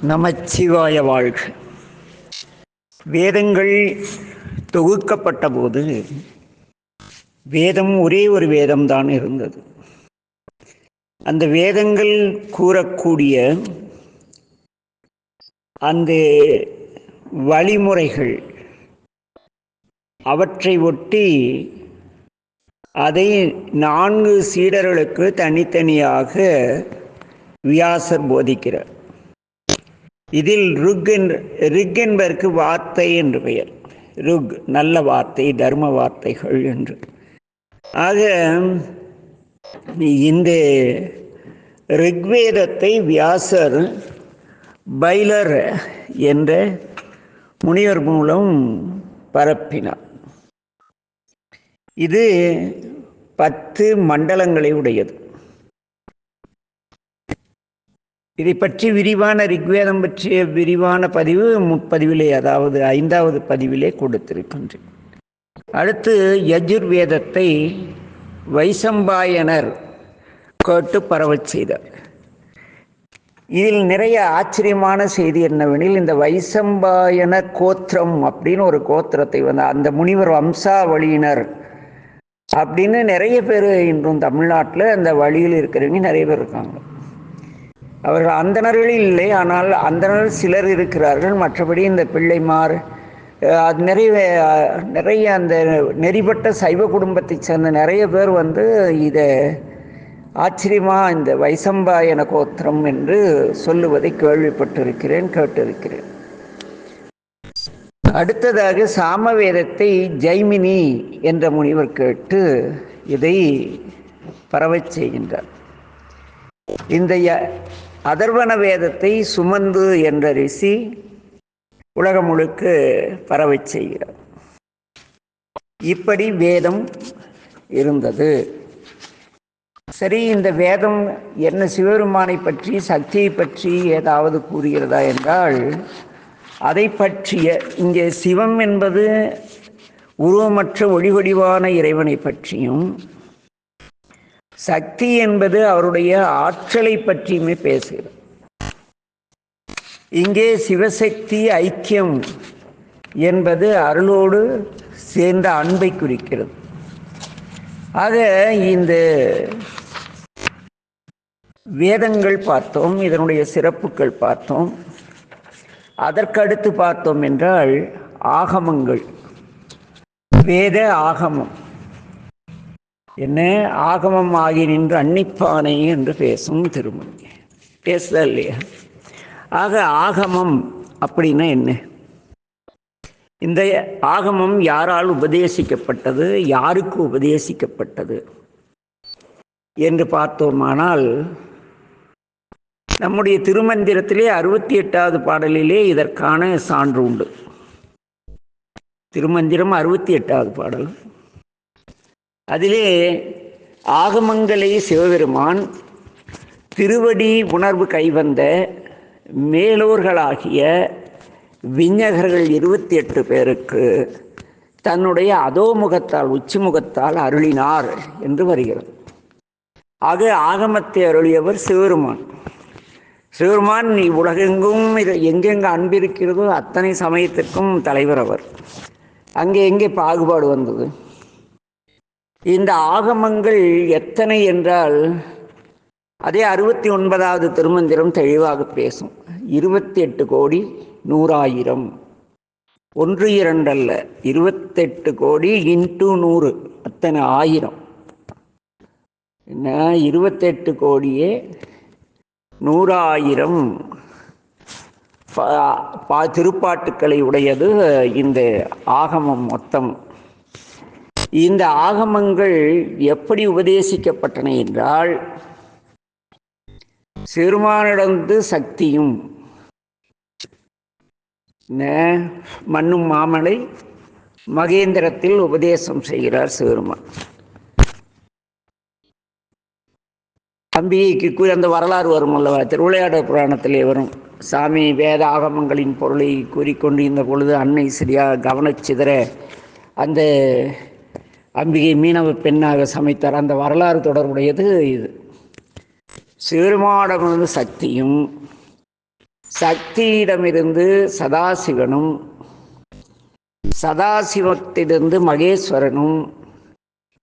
நமச்சிவாய வாழ்க. வேதங்கள் தொகுக்கப்பட்ட போது வேதம் ஒரே ஒரு வேதம்தான் இருந்தது. அந்த வேதங்கள் கூறக்கூடிய அந்த வழிமுறைகள் அவற்றை ஒட்டி அதை 4 சீடர்களுக்கு தனித்தனியாக வியாசர் போதிக்கிறார். இதில் ரிக் என்பதற்கு வார்த்தை என்று பெயர். ருக் நல்ல வார்த்தை, தர்ம வார்த்தைகள் என்று. ஆக இந்த ரிக்வேதத்தை வியாசர் பைலர் என்ற முனிவர் மூலம் பரப்பினார். இது 10 மண்டலங்களை உடையது. இதை பற்றி விரிவான ரிக்வேதம் பற்றிய விரிவான பதிவு முற்பதிவிலே, அதாவது 5வது பதிவிலே கொடுத்திருக்கின்றேன். அடுத்து யஜுர்வேதத்தை வைசம்பாயனர் கேட்டு பரவச் செய்தார். இதில் நிறைய ஆச்சரியமான செய்தி என்னவெனில், இந்த வைசம்பாயன கோத்திரம் அப்படின்னு ஒரு கோத்திரத்தை அந்த முனிவர் வம்சாவளியினர் அப்படின்னு நிறைய பேர் இன்றும் தமிழ்நாட்டில் அந்த வழியில் இருக்கிறவங்க நிறைய பேர் இருக்காங்க. அவர்கள் அந்தணர்கள் இல்லை, ஆனால் அந்தணர்கள் சிலர் இருக்கிறார்கள். மற்றபடி இந்த பிள்ளைமார் அது நிறைய அந்த நெறிப்பட்ட சைவ குடும்பத்தை சேர்ந்த நிறைய பேர் இதை ஆச்சரியமாக இந்த வைசம்பாயன கோத்திரம் என்று சொல்லுவதை கேட்டிருக்கிறேன். அடுத்ததாக சாமவேதத்தை ஜைமினி என்ற முனிவர் கேட்டு இதை பரவச் செய்கின்றார். இந்த அதர்வண வேதத்தை சுமந்து என்ற ரிஷி உலகம் முழுக்க பரவச் செய்கிறார். இப்படி வேதம் இருந்தது. சரி, இந்த வேதம் என்ன சிவபெருமானை பற்றி, சக்தியை பற்றி ஏதாவது கூறுகிறதா என்றால், அதை பற்றிய இங்கே சிவம் என்பது உருவமற்ற ஒளிவடிவான இறைவனை பற்றியும், சக்தி என்பது அவருடைய ஆற்றலை பற்றியுமே பேசுகிறது. இங்கே சிவசக்தி ஐக்கியம் என்பது அருளோடு சேர்ந்த அன்பை குறிக்கிறது. ஆக இந்த வேதங்கள் பார்த்தோம், இதனுடைய சிறப்புகள் பார்த்தோம். அதற்கடுத்து பார்த்தோம் என்றால் ஆகமங்கள். வேத ஆகமம் என்ன? ஆகமம் ஆகி நின்று அன்னிப்பானை என்று பேசும் திருமணி பேசுதா இல்லையா? ஆக ஆகமம் அப்படின்னா என்ன? இந்த ஆகமம் யாரால் உபதேசிக்கப்பட்டது, யாருக்கு உபதேசிக்கப்பட்டது என்று பார்த்தோமானால், நம்முடைய திருமந்திரத்திலே 68வது பாடலிலே இதற்கான சான்று உண்டு. திருமந்திரம் 68வது பாடல். அதிலே ஆகமங்களை சிவபெருமான் திருவடி உணர்வு கைவந்த மேலோர்களாகிய விஞ்ஞகர்கள் 28 பேருக்கு தன்னுடைய அதோமுகத்தால், உச்சிமுகத்தால் அருளினார் என்று வருகிறது. ஆக ஆகமத்தை அருளியவர் சிவபெருமான். சிவபெருமான் உலகெங்கும் எங்கெங்கே அன்பிருக்கிறதோ அத்தனை சமயத்திற்கும் தலைவர் அவர். அங்கே எங்கே பாகுபாடு வந்தது? இந்த ஆகமங்கள் எத்தனை என்றால், அதே 69வது திருமந்திரம் தெளிவாக பேசும். 28 கோடி 100,000, 1 2 அல்ல, 28 கோடி இன்ட்டு 100, அத்தனை 1000. என்ன 28 கோடியே 100,000 திருப்பாட்டுக்களை உடையது இந்த ஆகமம் மொத்தம். இந்த ஆகமங்கள் எப்படி உபதேசிக்கப்பட்டன என்றால், சிறுமானிடந்து சக்தியும் மண்ணும் மாமலை மகேந்திரத்தில் உபதேசம் செய்கிறார் சிவபெருமான். அம்பிகைக்கு அந்த வரலாறு வரும் அல்லவா, திருவிளையாடல் புராணத்திலே வரும். சாமி வேத ஆகமங்களின் பொருளை கூறிக்கொண்டிருந்த பொழுது அன்னை சரியாக கவனச்சிதற அந்த அம்பிகை மீனவ பெண்ணாக சமைத்தார். அந்த வரலாறு தொடர்புடையது இது. சிறுமாடமிருந்து சக்தியும் சக்தியிடமிருந்து சதாசிவனும், சதாசிவத்திலிருந்து மகேஸ்வரனும்,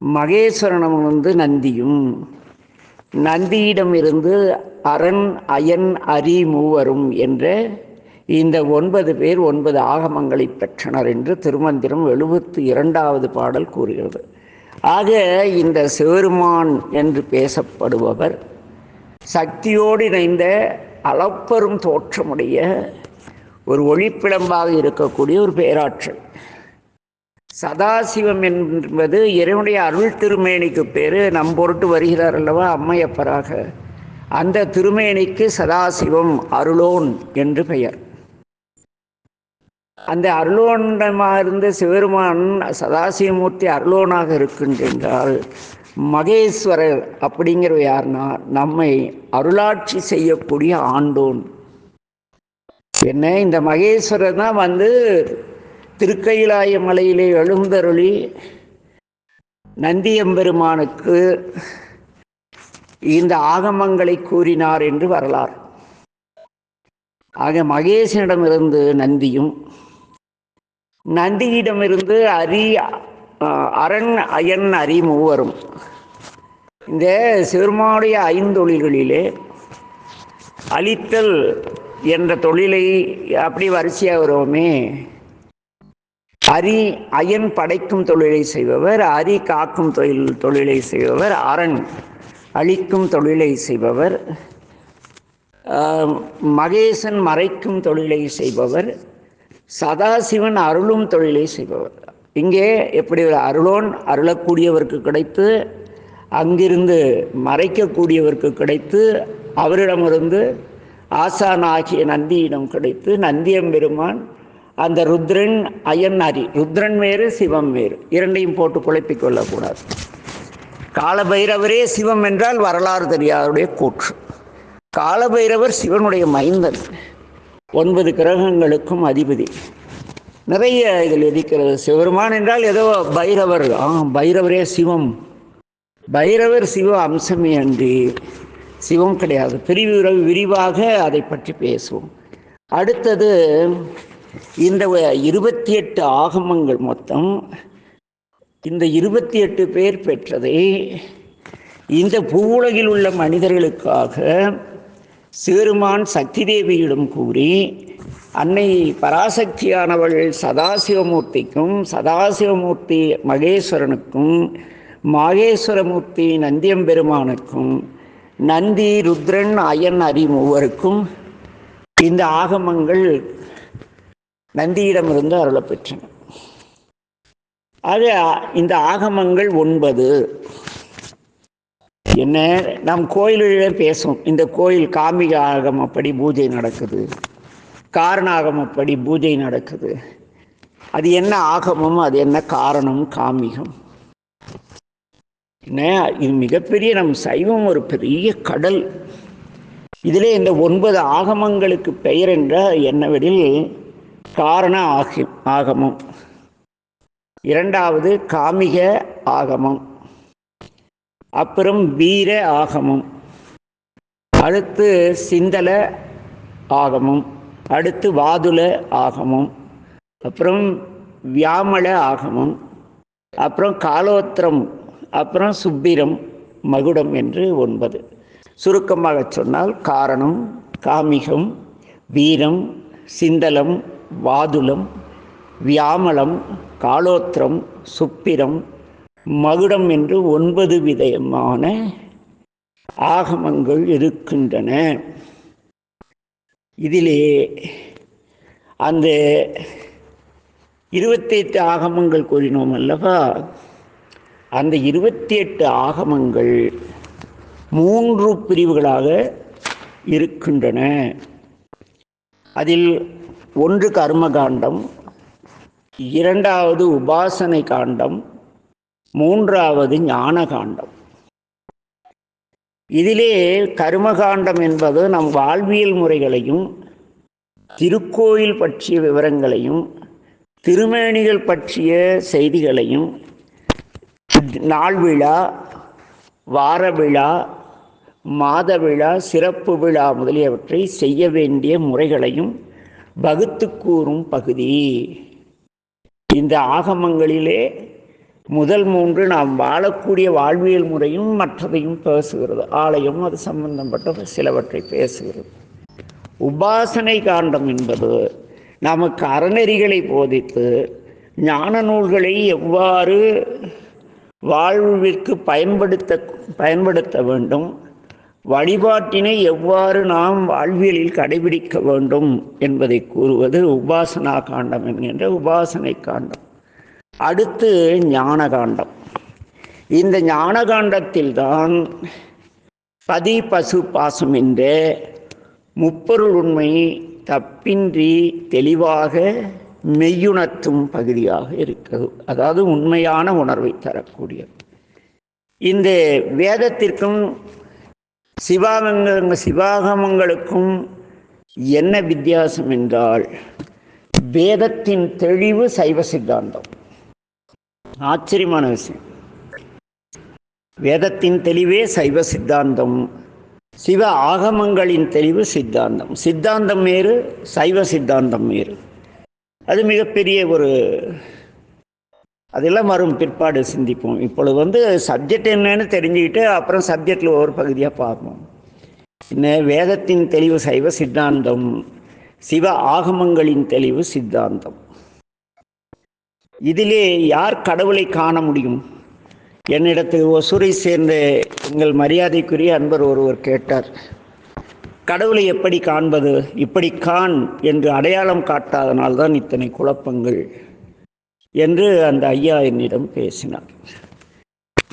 மகேஸ்வரனிடமிருந்து நந்தியும், நந்தியிடமிருந்து அரண் அயன் அரி மூவரும் என்ற இந்த 9 பேர் 9 ஆகமங்களை பெற்றனர் என்று திருமந்திரம் 72வது பாடல் கூறுகிறது. ஆக இந்த சிவருமான் என்று பேசப்படுபவர் சக்தியோடு இணைந்த அளப்பெரும் தோற்றமுடைய ஒரு ஒளிப்பிழம்பாக இருக்கக்கூடிய ஒரு பேராற்றல். சதாசிவம் என்பது இறைவனுடைய அருள் திருமேனிக்கு பேர். நம் பொருட்டு வருகிறார் அல்லவா அம்மையப்பராக. அந்த திருமேனிக்கு சதாசிவம் அருளோன் என்று பெயர். அந்த அருளோண்டமாக இருந்த சிவருமான் சதாசிவமூர்த்தி அருளோனாக இருக்கின்றால் மகேஸ்வரர் அப்படிங்கிற யாருன்னா நம்மை அருளாட்சி செய்யக்கூடிய ஆண்டோன். என்ன இந்த மகேஸ்வரர் தான் திருக்கையிலாய மலையிலே எழுந்தருளி நந்தியம்பெருமானுக்கு இந்த ஆகமங்களை கூறினார் என்று வரலாறு. ஆக மகேசனிடமிருந்து நந்தியும், நந்தியிடமிருந்து அரண் அயன் அரி மூவரும். இந்த சிவருமானுடைய 5 தொழில்களிலே அழித்தல் என்ற தொழிலை அப்படி வரிசையாக வருவோமே. அரி அயன் படைக்கும் தொழிலை செய்பவர், அரி காக்கும் தொழிலை செய்பவர், அரண் அழிக்கும் தொழிலை செய்பவர், மகேசன் மறைக்கும் தொழிலை செய்பவர், சதாசிவன் அருளும் தொழிலை செய்பவர். இங்கே எப்படி ஒரு அருளோன் அருளக்கூடியவருக்கு கிடைத்து, அங்கிருந்து மறைக்கக்கூடியவருக்கு கிடைத்து, அவரிடமிருந்து ஆசானாகிய நந்தியிடம் கிடைத்து, நந்தியம்பெருமான் அந்த ருத்ரன் அயன் அரி, ருத்ரன் வேறு சிவம் வேறு, இரண்டையும் போட்டு குழப்பிக் கொள்ளக்கூடாது. காலபைரவரே சிவம் என்றால் வரலாறு தெரியாதவருடைய கூற்று. காலபைரவர் சிவனுடைய மைந்தன், 9 கிரகங்களுக்கும் அதிபதி. நிறைய இதில் இருக்கிறது. சிவருமான் என்றால் ஏதோ பைரவர், பைரவரே சிவம். பைரவர் சிவ அம்சமே அன்றி சிவம் கிடையாது. விரிவாக அதை பற்றி பேசுவோம். அடுத்தது இந்த 28 ஆகமங்கள் மொத்தம். இந்த 28 பேர் பெற்றதை இந்த பூவுலகில் உள்ள மனிதர்களுக்காக சிவருமான் சக்தி தேவியிடம் கூறி, அன்னை பராசக்தியானவள் சதாசிவமூர்த்திக்கும், சதாசிவமூர்த்தி மகேஸ்வரனுக்கும், மகேஸ்வரமூர்த்தி நந்தியம்பெருமானுக்கும், நந்தி ருத்ரன் அயன் அரி மூவருக்கும் இந்த ஆகமங்கள் நந்தியிடமிருந்து அருளப் பெற்றன. ஆக இந்த ஆகமங்கள் 9. என்ன நம் கோயிலிலே பேசும். இந்த கோயில் காமிக ஆகமப்படி பூஜை நடக்குது, காரணாகமப்படி பூஜை நடக்குது. அது என்ன ஆகமம், அது என்ன காரணம், காமிகம். என்ன இது மிகப்பெரிய நம் சைவம் ஒரு பெரிய கடல். இதிலே இந்த 9 ஆகமங்களுக்கு பெயர் என்ற என்னவெனில் காரண ஆகமம், இரண்டாவது காமிக ஆகமம், அப்புறம் வீர ஆகமம், அடுத்து சிந்தல ஆகமம், அடுத்து வாதுல ஆகமம், அப்புறம் வியாமள ஆகமம், அப்புறம் காலோத்திரம், அப்புறம் சுப்பிரம், மகுடம் என்று 9. சுருக்கமாக சொன்னால் காரணம், காமிகம், வீரம், சிந்தலம், வாதுலம், வியாமளம், காலோத்திரம், சுப்பிரம், மகுடம் என்று 9 விதமான ஆகமங்கள் இருக்கின்றன. இதிலே அந்த 28 ஆகமங்கள் கூறினோம் அல்லவா, அந்த 28 ஆகமங்கள் 3 பிரிவுகளாக இருக்கின்றன. அதில் ஒன்று கர்மகாண்டம், இரண்டாவது உபாசனை காண்டம், மூன்றாவது ஞான காண்டம். இதிலே கர்மகாண்டம் என்பது நம் வாழ்வியல் முறைகளையும், திருக்கோயில் பற்றிய விவரங்களையும், திருமேனிகள் பற்றிய செய்திகளையும், நாள் விழா, வார விழா, மாத விழா, சிறப்பு விழா முதலியவற்றை செய்ய வேண்டிய முறைகளையும் வகுத்து கூறும் பகுதி. இந்த ஆகமங்களிலே முதல் 3 நாம் வாழக்கூடிய வாழ்வியல் முறையும் மற்றதையும் பேசுகிறது. ஆலயம் அது சம்பந்தப்பட்ட சிலவற்றை பேசுகிறது. உபாசனை காண்டம் என்பது நமக்கு அறநெறிகளை போதித்து ஞான நூல்களை எவ்வாறு வாழ்விற்கு பயன்படுத்த வேண்டும், வழிபாட்டினை எவ்வாறு நாம் வாழ்வியலில் கடைபிடிக்க வேண்டும் என்பதை கூறுவது உபாசனா காண்டம் என்கின்ற உபாசனை காண்டம். அடுத்து ஞான காண்டம். இந்த ஞான காண்டத்தில்தான் பதி பசு பாசம் என்ற முப்பொருள் உண்மை தப்பின்றி தெளிவாக மெய்யுணர்த்தும் பகுதியாக இருக்கிறது. அதாவது உண்மையான உணர்வை தரக்கூடியது. இந்த வேதத்திற்கும் சிவாகமங்களுக்கும் என்ன வித்தியாசம் என்றால், வேதத்தின் தெளிவு சைவ சித்தாந்தம். ஆச்சரியமான விஷயம். வேதத்தின் தெளிவே சைவ சித்தாந்தம், சிவ ஆகமங்களின் தெளிவு சித்தாந்தம். சித்தாந்தம் வேறு, சைவ சித்தாந்தம் வேறு. அது மிகப்பெரிய ஒரு, அதெல்லாம் வரும், பிற்பாடு சிந்திப்போம். இப்பொழுது சப்ஜெக்ட் என்னன்னு தெரிஞ்சுக்கிட்டு அப்புறம் சப்ஜெக்டில் ஒரு பகுதியாக பார்ப்போம். இன்னும் வேதத்தின் தெளிவு சைவ சித்தாந்தம், சிவ ஆகமங்களின் தெளிவு சித்தாந்தம். இதிலே யார் கடவுளை காண முடியும்? என்னிடத்தில் ஒசூரை சேர்ந்த எங்கள் மரியாதைக்குரிய அன்பர் ஒருவர் கேட்டார், கடவுளை எப்படி காண்பது? இப்படி காண் என்று அடையாளம் காட்டாதனால்தான் இத்தனை குழப்பங்கள் என்று அந்த ஐயா என்னிடம் பேசினார்.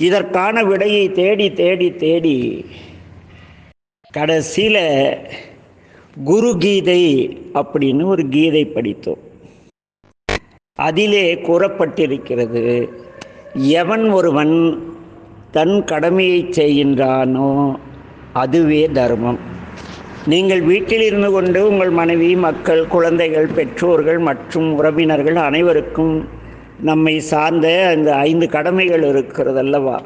இதற்கான விடையை தேடி தேடி தேடி கடைசியில் குரு கீதை அப்படின்னு ஒரு கீதை படித்தோம். அதிலே கூறப்பட்டிருக்கிறது, எவன் ஒருவன் தன் கடமையை செய்கின்றானோ அதுவே தர்மம். நீங்கள் வீட்டில் இருந்து கொண்டு உங்கள் மனைவி, மக்கள், குழந்தைகள், பெற்றோர்கள் மற்றும் உறவினர்கள் அனைவருக்கும் நம்மை சார்ந்த அந்த 5 கடமைகள் இருக்கிறது அல்லவா?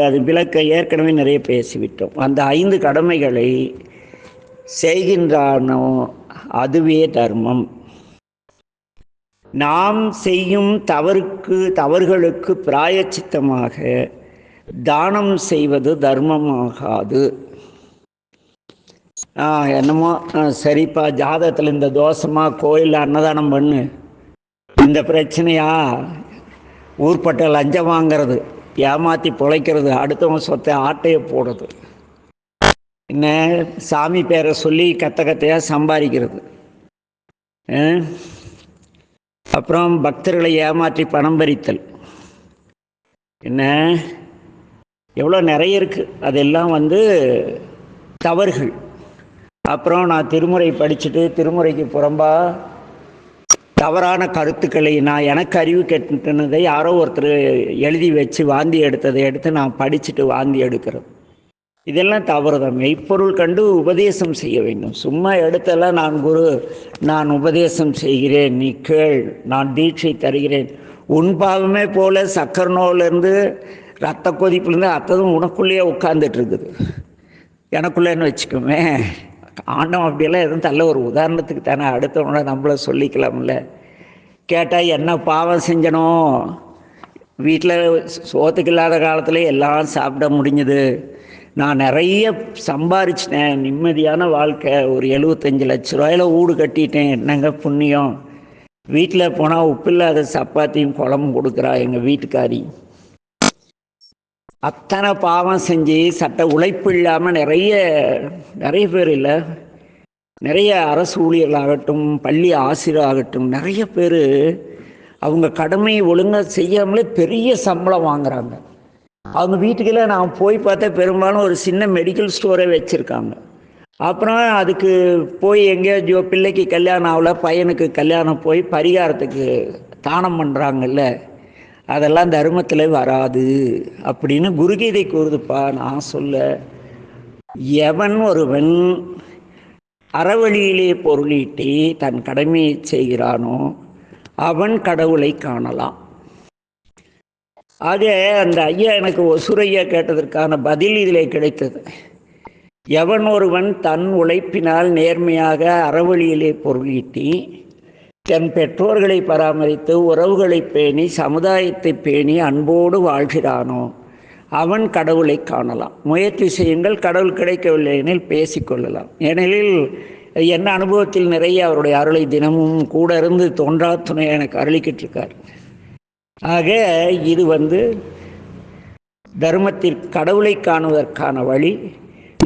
அது விளக்க ஏற்கனவே நிறைய பேசிவிட்டோம். அந்த 5 கடமைகளை செய்கின்றானோ அதுவே தர்மம். நாம் செய்யும் தவறுகளுக்கு பிராயச்சித்தமாக தானம் செய்வது தர்மமாகாது. என்னமோ சரிப்பா, ஜாதகத்தில் இந்த தோஷமாக கோயிலில் அன்னதானம் பண்ணு, இந்த பிரச்சனையா ஊர்பட்ட லஞ்சம் வாங்கிறது, ஏமாற்றி பிழைக்கிறது, அடுத்தவங்க சொத்தை ஆட்டையை போடுறது, என்ன சாமி பேரை சொல்லி கத்தையாக சம்பாதிக்கிறது, அப்புறம் பக்தர்களை ஏமாற்றி பணம் பறித்தல், என்ன எவ்வளோ நிறைய இருக்குது. அதெல்லாம் தவறுகள். அப்புறம் நான் திருமுறை படிச்சுட்டு திருமுறைக்கு புறம்பா தவறான கருத்துக்களை, நான் எனக்கு அறிவு கெட்டுனதை யாரோ ஒருத்தர் எழுதி வச்சு வாந்தி எடுத்ததை எடுத்து நான் படிச்சுட்டு வாந்தி எடுக்கிறது, இதெல்லாம் தவறு தான். மெய்ப்பொருள் கண்டு உபதேசம் செய்ய வேண்டும். சும்மா எடுத்தெல்லாம் நான் குரு, நான் உபதேசம் செய்கிறேன், நீ கேள், நான் தீட்சை தருகிறேன், உன் பாவமே போல சக்கர நோயிலேருந்து ரத்த கொதிப்புலேருந்து அத்ததும் உனக்குள்ளேயே உட்கார்ந்துட்டு இருக்குது, எனக்குள்ளேன்னு வச்சுக்கோமே. ஆண்டவன் அப்படியெல்லாம் எதுவும் தள்ள, ஒரு உதாரணத்துக்கு தானே, அடுத்தவங்கள நம்மள சொல்லிக்கலாம்ல. கேட்டால் என்ன பாவம் செஞ்சனோ, வீட்டில் சோத்துக்கு இல்லாத காலத்தில் எல்லாம் சாப்பிட முடிஞ்சுது, நான் நிறைய சம்பாரிச்சிட்டேன், நிம்மதியான வாழ்க்கை, ஒரு 75 லட்ச ரூபாயில் வீடு கட்டிட்டேன், என்னங்க புண்ணியம். வீட்டில் போனால் உப்பு இல்லாத சப்பாத்தியும் குழம்பும் கொடுக்குறா எங்கள் வீட்டுக்காரி. அத்தனை பாவம் செஞ்சு சட்ட உழைப்பு இல்லாமல் நிறைய பேர் இல்லை, நிறைய அரசு ஊழியர்களாகட்டும், பள்ளி ஆசிரியராகட்டும், நிறைய பேர் அவங்க கடமையை ஒழுங்காக செய்யாமலே பெரிய சம்பளம் வாங்குறாங்க. அவங்க வீட்டுக்கெல்லாம் நான் போய் பார்த்தா பெரும்பாலும் ஒரு சின்ன மெடிக்கல் ஸ்டோரே வச்சுருக்காங்க. அப்புறம் அதுக்கு போய் எங்கேயோ பிள்ளைக்கு கல்யாணம் ஆகல, பையனுக்கு கல்யாணம் போய் பரிகாரத்துக்கு தானம் பண்ணுறாங்கல்ல, அதெல்லாம் தர்மத்தில் வராது அப்படின்னு குருகீதை கூறுதுப்பா. நான் சொல்ல, எவன் ஒருவன் அறவழியிலே பொருளீட்டி தன் கடமையை செய்கிறானோ அவன் கடவுளை காணலாம். ஆக அந்த ஐயா எனக்கு ஒசுரையா கேட்டதற்கான பதில் இதிலே கிடைத்தது. எவன் ஒருவன் தன் உழைப்பினால் நேர்மையாக அறவழியிலே பொருளீட்டி தன் பெற்றோர்களை பராமரித்து உறவுகளை பேணி சமுதாயத்தை பேணி அன்போடு வாழ்கிறானோ அவன் கடவுளை காணலாம். முயற்சி செய்யுங்கள், கடவுள் கிடைக்கவில்லை எனில் பேசிக்கொள்ளலாம். ஏனெனில் என்ன அனுபவத்தில் நிறைய அவருடைய அருளை தினமும் கூட இருந்து தோன்றா துணை எனக்கு அருளிக்கிட்டு இருக்கார். ஆக இது தர்மத்திற்கு கடவுளை காணுவதற்கான வழி.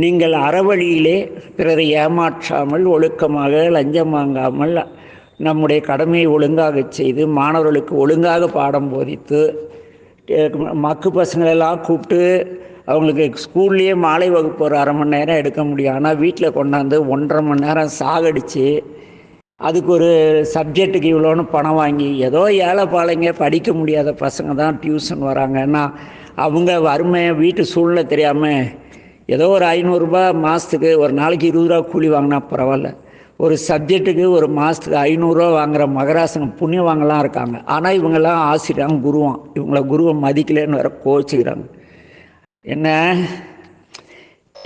நீங்கள் அறவழியிலே பிறரை ஏமாற்றாமல் ஒழுக்கமாக லஞ்சம் வாங்காமல் நம்முடைய கடமையை ஒழுங்காக செய்து மாணவர்களுக்கு ஒழுங்காக பாடம் போதித்து மக்கு பசங்களெல்லாம் கூப்பிட்டு அவங்களுக்கு ஸ்கூல்லேயே மாலை வகுப்பு ஒரு அரை மணி நேரம் எடுக்க முடியும். ஆனால் வீட்டில் கொண்டாந்து 1.5 மணி நேரம் சாகடித்து அதுக்கு ஒரு சப்ஜெக்ட்டுக்கு இவ்வளோன்னு பணம் வாங்கி ஏதோ ஏழை பாளைங்க படிக்க முடியாத பசங்க தான் டியூஷன் வராங்கன்னா அவங்க வறுமை வீட்டு சூழ்நிலை தெரியாமல் ஏதோ ஒரு 500 ரூபா மாதத்துக்கு ஒரு நாளைக்கு 20 ரூபா கூலி வாங்கினா பரவாயில்ல. ஒரு சப்ஜெக்ட்டுக்கு ஒரு மாதத்துக்கு 500 ரூபா வாங்குகிற மகராசங்க புண்ணியவாங்கலாம் இருக்காங்க. ஆனால் இவங்கெல்லாம் ஆசிரியராங்க குருவான், இவங்கள குருவை மதிக்கலன்னு வேற கோச்சிக்கிறாங்க. என்ன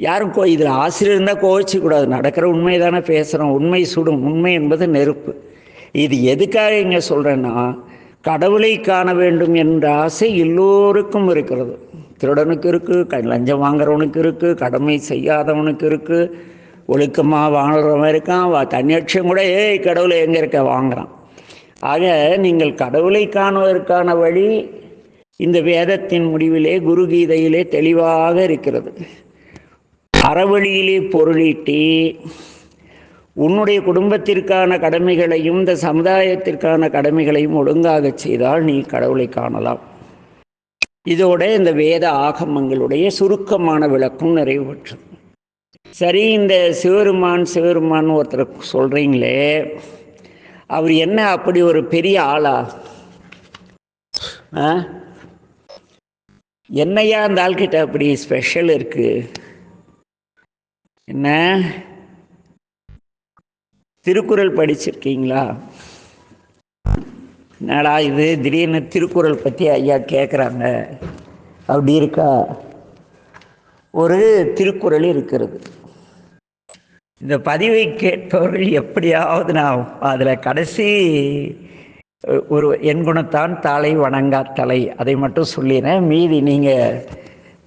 யாரும் இதில் ஆசிரியர் இருந்தால் கோவிச்சிக்கூடாது. நடக்கிற உண்மை தானே பேசுகிறோம். உண்மை சுடும், உண்மை என்பது நெருப்பு. இது எதுக்காக இங்கே சொல்கிறேன்னா, கடவுளை காண வேண்டும் என்ற ஆசை எல்லோருக்கும் இருக்கிறது. திருடனுக்கு இருக்குது, லஞ்சம் வாங்குறவனுக்கு இருக்குது, கடமை செய்யாதவனுக்கு இருக்குது, ஒழுக்கமாக வாழ்கிறவன் இருக்கான், தன்னியட்சம் கூட கடவுளை எங்கே இருக்க வாங்குறான். ஆக நீங்கள் கடவுளை காணுவதற்கான வழி இந்த வேதத்தின் முடிவிலே குரு கீதையிலே தெளிவாக இருக்கிறது. அறவழியிலே பொருளீட்டி உன்னுடைய குடும்பத்திற்கான கடமைகளையும் இந்த சமுதாயத்திற்கான கடமைகளையும் ஒழுங்காக செய்தால் நீ கடவுளை காணலாம். இதோட இந்த வேத ஆகமங்களுடைய சுருக்கமான விளக்கம் நிறைவு பெற்றது. சரி, இந்த சிவருமான் ஒருத்தர் சொல்கிறீங்களே, அவர் என்ன அப்படி ஒரு பெரிய ஆளா? என்னையா அந்த ஆள்கிட்ட அப்படி ஸ்பெஷல் இருக்கு? என்ன திருக்குறள் படிச்சிருக்கீங்களா? என்னடா இது திடீர்னு திருக்குறள் பற்றி ஐயா கேட்குறாங்க, அப்படி இருக்கா? ஒரு திருக்குறள் இருக்கிறது. இந்த பதிவை கேட்பவர்கள் எப்படியாவது நான் அதில் கடைசி ஒரு எண்குணத்தான் தாளை வணங்கா தலை அதை மட்டும் சொல்லிடுறேன். மீதி நீங்கள்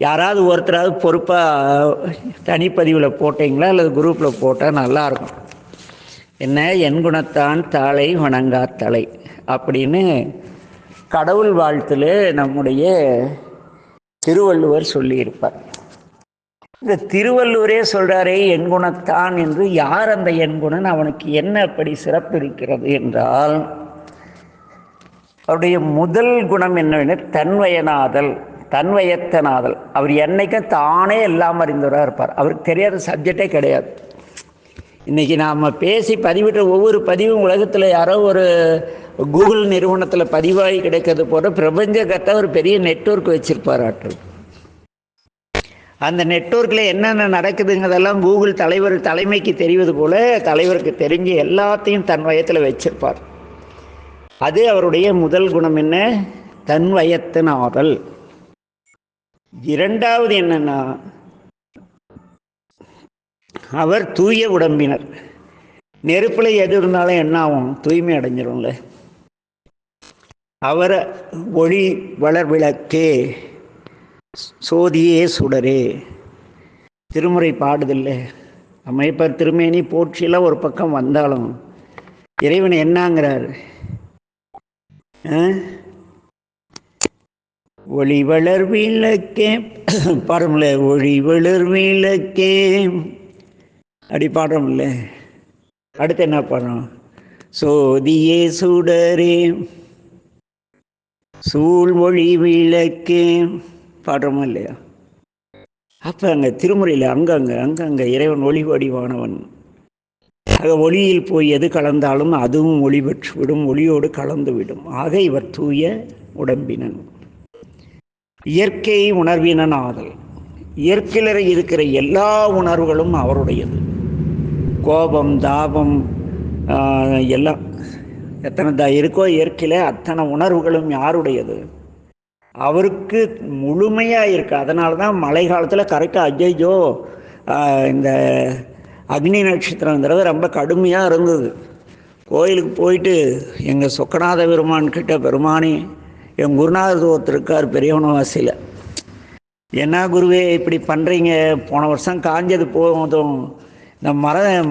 யாராவது ஒருத்தராவது பொறுப்பாக தனிப்பதிவில் போட்டிங்களா அல்லது குரூப்பில் போட்டால் நல்லாயிருக்கும். என்ன எண்குணத்தான் தாளை வணங்கா தலை அப்படின்னு கடவுள் வாழ்த்தில் நம்முடைய திருவள்ளுவர் சொல்லியிருப்பார். இந்த திருவள்ளுவரே சொல்கிறாரே எண்குணத்தான் என்று. யார் அந்த எண்குணன்? அவனுக்கு என்ன அப்படி சிறப்பு இருக்கிறது என்றால், அவருடைய முதல் குணம் என்னவென்று தன்வயனாதல், தன்வயத்தனாதல். அவர் என்னைக்கும் தானே எல்லாம் அறிந்தவராக இருப்பார். அவருக்கு தெரியாத சப்ஜெக்டே கிடையாது. இன்றைக்கி நாம் பேசி பதிவிட்ட ஒவ்வொரு பதிவும் உலகத்தில் யாரோ ஒரு கூகுள் நிறுவனத்தில் பதிவாகி கிடைக்கிறது போல பிரபஞ்சகத்தை ஒரு பெரிய நெட்வொர்க் வச்சுருப்பார் ஆற்றல். அந்த நெட்வொர்க்கில் என்னென்ன நடக்குதுங்கிறதெல்லாம் கூகுள் தலைமைக்கு தெரிவது போல தலைவருக்கு தெரிஞ்சு எல்லாத்தையும் தன் வயத்தில் வச்சிருப்பார். அது அவருடைய முதல் குணம். என்ன? தன் வயத்தனாதல். இரண்டாவது என்னன்னா, அவர் தூய உடம்பினர். நெருப்பில் எது இருந்தாலும் என்ன ஆகும்? தூய்மை அடைஞ்சிரும்ல. அவர் ஒளி வளர் விளக்கே சோதியே சுடரே. திருமுறை பாடுதில்லை, அமைப்பர் திருமேனி போற்றியெல்லாம் ஒரு பக்கம் வந்தாலும் இறைவன் என்னங்கிறார்? ஒளி வளர் விளக்கே பாடும்ல, ஒளி வளர் விளக்கே அப்படி பாடுறோம்ல. அடுத்து என்ன பாடுறோம்? சோதியே சுடரே சூழ் ஒளி விளக்கே பாடுறோமா இல்லையா? அப்போ அங்கே திருமுறையில் அங்கங்கே இறைவன் ஒளி வடிவானவன். ஆக ஒளியில் போய் எது கலந்தாலும் அதுவும் ஒளி பெற்றுவிடும், ஒளியோடு கலந்து விடும். ஆக இவர் தூய உடம்பினன். இயற்கை உணர்வினன் ஆதல். இயற்கையில் இருக்கிற எல்லா உணர்வுகளும் அவருடையது. கோபம், தாபம் எல்லாம் எத்தனை இருக்கோ இயற்கையில் அத்தனை உணர்வுகளும் யாருடையது? அவருக்கு முழுமையாக இருக்குது. அதனால தான் மழை காலத்தில் கரெக்டாக ஐயோ இந்த அக்னி நட்சத்திரங்கிறது ரொம்ப கடுமையாக இருந்தது. கோயிலுக்கு போயிட்டு எங்கள் சொக்கநாத பெருமான் கிட்ட, பெருமானே என் குருநாதர் ஒருத்தர் இருக்கார் பெரியவனவாசியில், என்ன குருவே இப்படி பண்ணுறீங்க, போன வருஷம் காஞ்சது போதும், இந்த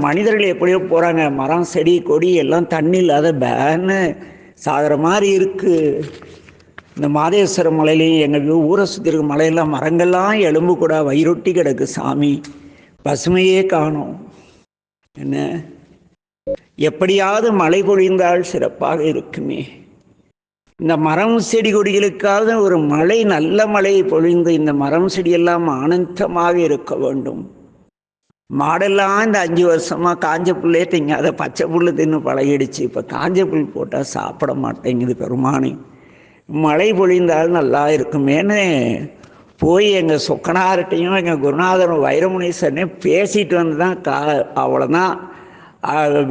மனிதர்கள் எப்படியோ போகிறாங்க, மரம் செடி கொடி எல்லாம் தண்ணி இல்லாத பேன்னு சாகிற மாதிரி இருக்குது. இந்த மாதேஸ்வர மலையிலையும் எங்கள் ஊரை சுற்றி இருக்க மலையெல்லாம் மரங்கள்லாம் எலும்பு கூட வயிறொட்டி கிடக்கு சாமி, பசுமையே காணும். என்ன எப்படியாவது மழை பொழிந்தால் சிறப்பாக இருக்குமே. இந்த மரம் செடி கொடிகளுக்காக ஒரு மழை, நல்ல மழை பொழிந்து இந்த மரம் செடியெல்லாம் ஆனந்தமாக இருக்க வேண்டும். மாடெல்லாம் இந்த 5 வருஷமாக காஞ்ச புல்லே திங்காத பச்சை புல் தின்னு பழகிடுச்சு. இப்போ காஞ்ச புல் போட்டால் சாப்பிட மாட்டேங்குது. பெருமானே மழை பொழிந்தால் நல்லா இருக்குமேன்னு போய் எங்கள் சொக்கனார்கிட்டையும் எங்கள் குருநாதரும் வைரமுனீஸ்வரனே பேசிட்டு வந்து தான் அவ்வளோதான்.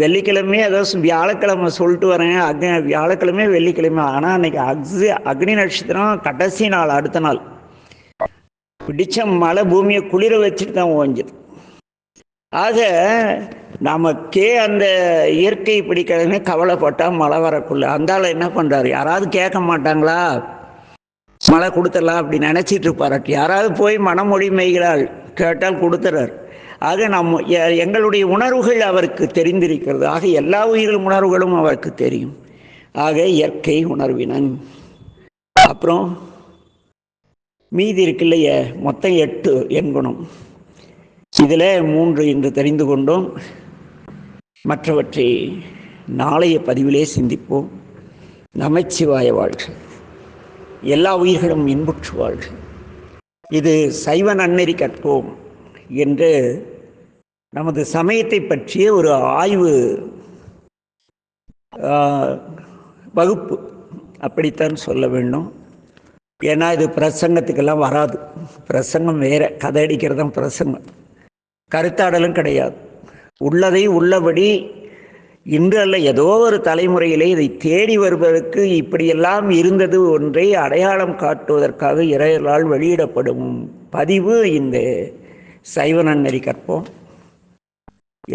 வெள்ளிக்கிழமை ஏதாவது வியாழக்கிழமை சொல்லிட்டு வரேன், வியாழக்கிழமை வெள்ளிக்கிழமை. ஆனால் அன்றைக்கி அக்னி நட்சத்திரம் கடைசி நாள், அடுத்த நாள் பிடிச்ச மழை பூமியை குளிர வச்சுட்டு தான் ஓஞ்சுது. ஆக நமக்கே அந்த இயற்கை பிடிக்கிறதுன்னு கவலைப்பட்டால் மழை வரக்குள்ள அந்தால என்ன பண்ணுறாரு, யாராவது கேட்க மாட்டாங்களா, மழை கொடுத்துடலாம் அப்படி நினச்சிட்டு இருப்பார். யாராவது போய் மனமொழி மெய்கிறாள் கேட்டால் கொடுத்துறார். ஆக எங்களுடைய உணர்வுகள் அவருக்கு தெரிந்திருக்கிறது. ஆக எல்லா உயிர்கள் உணர்வுகளும் அவருக்கு தெரியும். ஆக இயற்கை உணர்வினன். அப்புறம் மீதி இருக்கு இல்லையே, மொத்தம் 8 எண்குணம். இதில் 3 இன்று தெரிந்து கொண்டோம். மற்றவற்றை நாளைய பதிவிலே சிந்திப்போம். நமச்சிவாய வாழ்க. எல்லா உயிர்களும் இன்புற்று வாழ்க. இது சைவ நன்னெறி கற்போம் என்று நமது சமயத்தை பற்றிய ஒரு ஆய்வு வகுப்பு அப்படித்தான் சொல்ல வேண்டும். ஏன்னா இது பிரசங்கத்துக்கெல்லாம் வராது. பிரசங்கம் வேற, கதை அடிக்கிறது தான் பிரசங்கம். கருத்தாடலும் கிடையாது. உள்ளதை உள்ளபடி இன்று அல்ல ஏதோ ஒரு தலைமுறையிலே இதை தேடி வருவதற்கு இப்படியெல்லாம் இருந்தது ஒன்றை அடையாளம் காட்டுவதற்காக இறையர்களால் வெளியிடப்படும் பதிவு இந்த சைவ நன்னெறி கற்போம்.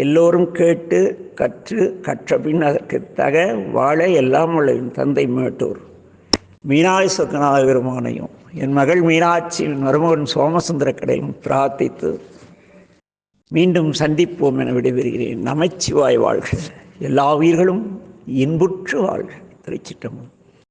எல்லோரும் கேட்டு கற்று கற்றபின் அதற்கு தக வாழ எல்லாம் உள்ள தந்தை மேட்டூர் மீனாட்சி சொக்கநாத பெருமானையும் என் மகள் மீனாட்சியின் மருமகன் சோமசுந்தர கடையும் பிரார்த்தித்து மீண்டும் சந்திப்போம் என விடைபெறுகிறேன். நமச்சிவாய் வாழ்க. எல்லா உயிர்களும் இன்புற்று வாழ்க. திருச்சிற்றம்பலம்.